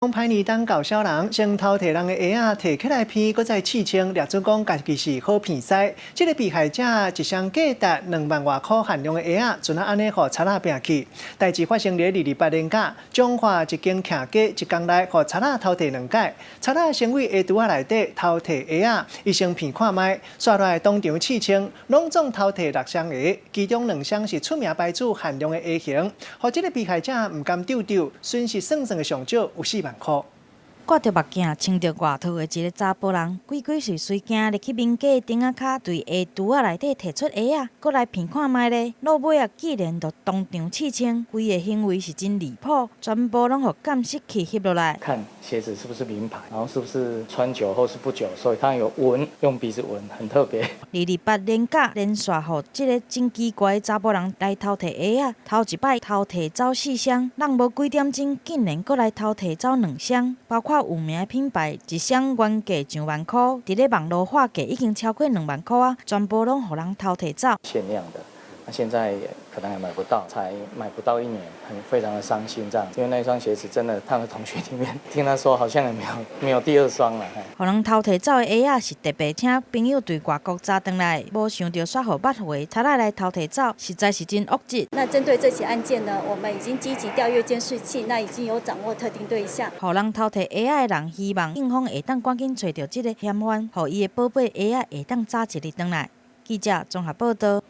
歹年当搞小人，先偷摕人的鞋仔摕起来骗，搁再刺青，掠准讲家己是好骗师。这个被害者一双价值2万外块限量的鞋仔，就安尼互贼仔拼去。代志发生在28年假，彰化一间徛街一天内，互贼仔偷摕2届。贼仔先为鞋橱内底偷摕鞋仔，伊先骗看卖，刷落来当场刺青，拢总偷摕6双鞋，其中2双是出名牌子限量的鞋型。互这个被害者唔甘丢丢，损失算的上少有4万块。挂着目镜，穿着外套的一个查甫人，鬼鬼祟祟行入去民家顶仔骹，对鞋橱内底摕出鞋仔，搁来骗看卖咧。落尾啊，竟然就当场刺青，规个行为是真离谱，全部拢互监视器翕落来。看鞋子是不是名牌，然后是不是穿久后是不久，所以它有纹，用鼻子纹，很特别。28年假连续互这个真奇怪的查甫人来偷摕鞋仔，头一摆偷摕走4双，人无几点钟，竟然搁来偷摕走2双，包括有名品牌，一双原价上万块，伫咧网络化价已经超过2万块啊，全部拢互人偷摕走。限量的，那现在可能还买不到，才买不到1年，非常的伤心这样。因为那双鞋子真的，他的同学里面听他说好像也没有第2双了。互人偷摕走的鞋仔是特别请朋友对外国查回来，无想到煞互捌回贼仔来偷摕走，实在是真恶质。那针对这起案件呢，我们已经积极调阅监视器，那已经有掌握特定对象。互人偷摕鞋仔的人，希望警方会当赶紧找到这个嫌犯，互伊的宝贝鞋仔会当早一日回来。记者综合报道。